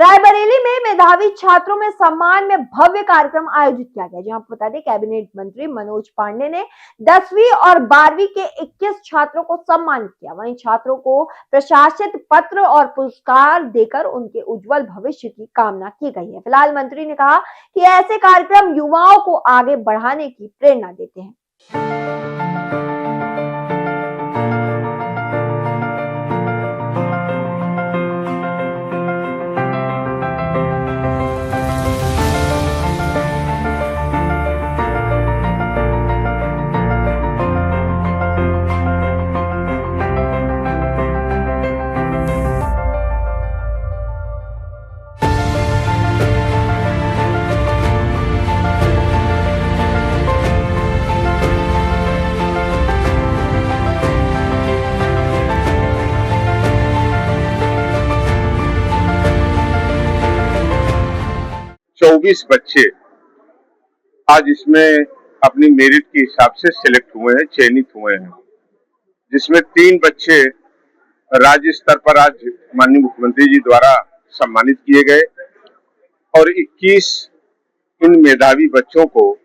रायबरेली में मेधावी छात्रों में सम्मान में भव्य कार्यक्रम आयोजित किया गया, जहां आपको बता दें कैबिनेट मंत्री मनोज पांडे ने 10वीं और 12वीं के 21 छात्रों को सम्मानित किया। वहीं छात्रों को प्रशासित पत्र और पुरस्कार देकर उनके उज्जवल भविष्य की कामना की गई है। फिलहाल मंत्री ने कहा कि ऐसे कार्यक्रम युवाओं को आगे बढ़ाने की प्रेरणा देते हैं। 24 बच्चे आज इसमें अपनी मेरिट के हिसाब से सिलेक्ट हुए हैं, चयनित हुए हैं, जिसमें 3 बच्चे राज्य स्तर पर आज माननीय मुख्यमंत्री जी द्वारा सम्मानित किए गए और 21 इन मेधावी बच्चों को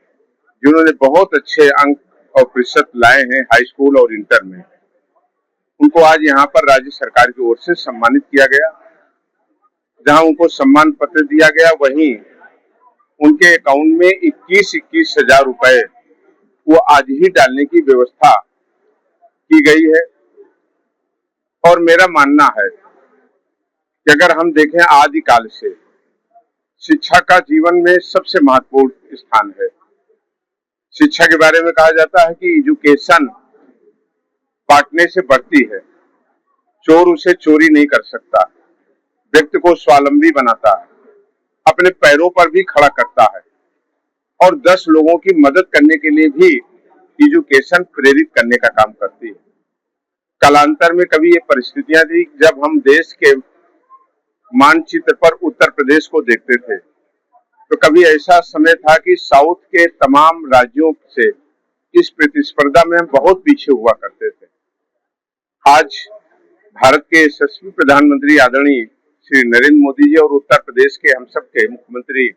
जिन्होंने बहुत अच्छे अंक और प्रतिशत लाए हैं हाई स्कूल और इंटर में, उनको आज यहाँ पर राज्य सरकार की ओर से सम्मानित किया गया। जहाँ उनको सम्मान पत्र दिया गया, वहीं उनके अकाउंट में 21 हजार रुपए वो आज ही डालने की व्यवस्था की गई है। और मेरा मानना है कि अगर हम देखें आदिकाल से शिक्षा का जीवन में सबसे महत्वपूर्ण स्थान है। शिक्षा के बारे में कहा जाता है कि एजुकेशन बांटने से बढ़ती है, चोर उसे चोरी नहीं कर सकता, व्यक्ति को स्वावलंबी बनाता है, अपने पैरों पर भी खड़ा करता है और 10 लोगों की मदद करने के लिए भी एजुकेशन प्रेरित करने का काम करती है। कालांतर में कभी ये परिस्थितियां थी जब हम देश के मानचित्र पर उत्तर प्रदेश को देखते थे, तो कभी ऐसा समय था कि साउथ के तमाम राज्यों से इस प्रतिस्पर्धा में हम बहुत पीछे हुआ करते थे। आज भारत के यशस्वी प्रधानमंत्री आदरणीय श्री नरेंद्र मोदी जी और उत्तर प्रदेश के हम सबके मुख्यमंत्री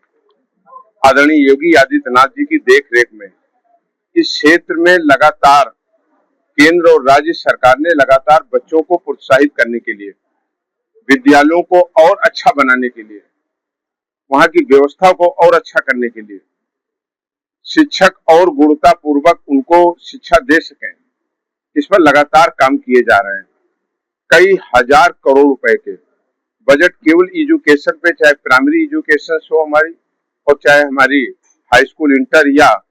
आदरणीय योगी आदित्यनाथ जी की देखरेख में इस क्षेत्र में लगातार केंद्र और राज्य सरकार ने लगातार बच्चों को प्रोत्साहित करने के लिए, विद्यालयों को और अच्छा बनाने के लिए, वहां की व्यवस्था को और अच्छा करने के लिए, शिक्षक और गुणवत्ता पूर्वक उनको शिक्षा दे सकें, इस पर लगातार काम किए जा रहे हैं। कई हजार करोड़ रुपए के बजट केवल एजुकेशन पे, चाहे प्राइमरी एजुकेशन हो हमारी और चाहे हमारी हाई स्कूल इंटर या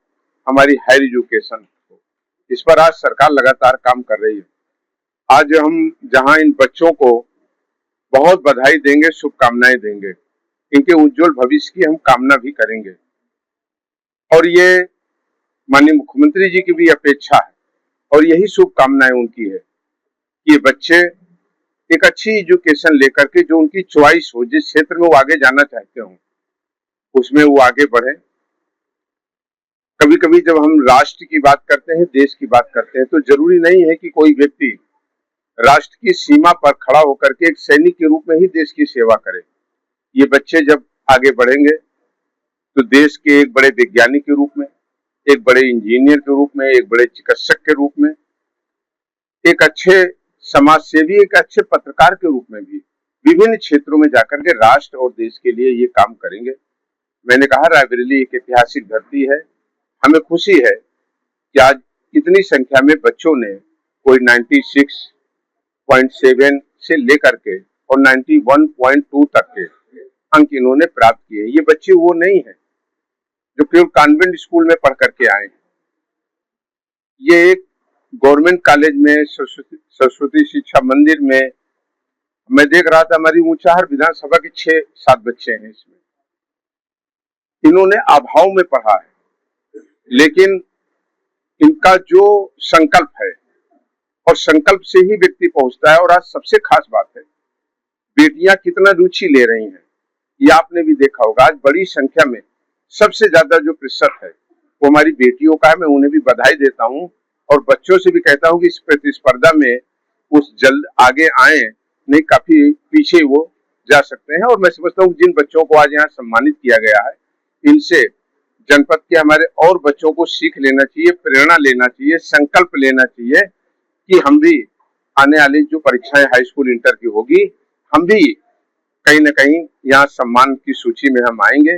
हमारी हायर एजुकेशन हो, इस पर आज सरकार लगातार काम कर रही है। आज हम जहां इन बच्चों को बहुत बधाई देंगे, शुभकामनाएं देंगे, इनके उज्जवल भविष्य की हम कामना भी करेंगे। और ये माननीय मुख्यमंत्री जी की भी अपेक्षा है और यही शुभकामनाएं उनकी है कि ये बच्चे एक अच्छी एजुकेशन लेकर के जो उनकी चॉइस हो, जिस क्षेत्र में वो आगे जाना चाहते हो, उसमें वो आगे बढ़े। कभी कभी जब हम राष्ट्र की बात करते हैं, देश की बात करते हैं, तो जरूरी नहीं है कि कोई व्यक्ति राष्ट्र की सीमा पर खड़ा होकर के एक सैनिक के रूप में ही देश की सेवा करे। ये बच्चे जब आगे बढ़ेंगे तो देश के एक बड़े वैज्ञानिक के रूप में, एक बड़े इंजीनियर के रूप में, एक बड़े चिकित्सक के रूप में, एक अच्छे समाज सेवी, एक अच्छे पत्रकार के रूप में भी विभिन्न क्षेत्रों में जाकर के राष्ट्र और देश के लिए ये काम करेंगे। मैंने कहा रायबरेली एक ऐतिहासिक धरती है। हमें खुशी है कि आज इतनी संख्या में बच्चों ने कोई 96.7 से लेकर के और 91.2 तक के अंक इन्होंने प्राप्त किए। ये बच्चे वो नहीं है जो केवल कॉन्वेंट स्कूल में पढ़ करके आए। ये एक गवर्नमेंट कॉलेज में, सरस्वती शिक्षा मंदिर में, मैं देख रहा था हमारी ऊंचाहार विधानसभा के 6-7 बच्चे हैं इसमें। इन्होंने अभाव में पढ़ा है, लेकिन इनका जो संकल्प है और संकल्प से ही व्यक्ति पहुंचता है। और आज सबसे खास बात है, बेटियां कितना रुचि ले रही हैं, ये आपने भी देखा होगा। आज बड़ी संख्या में सबसे ज्यादा जो प्रतिशत है वो हमारी बेटियों का है। मैं उन्हें भी बधाई देता हूं और बच्चों से भी कहता हूं कि इस प्रतिस्पर्धा में उस जल्द आगे आए, नहीं काफी पीछे वो जा सकते हैं। और मैं समझता हूँ जिन बच्चों को आज यहाँ सम्मानित किया गया है, इनसे जनपद के हमारे और बच्चों को सीख लेना चाहिए, प्रेरणा लेना चाहिए, संकल्प लेना चाहिए कि हम भी आने वाली जो परीक्षाएं हाई स्कूल इंटर की होगी, हम भी कहीं न कहीं यहाँ सम्मान की सूची में हम आएंगे।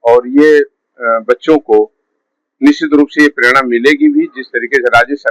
और ये बच्चों को निश्चित रूप से ये प्रेरणा मिलेगी भी, जिस तरीके से राज्य सरकार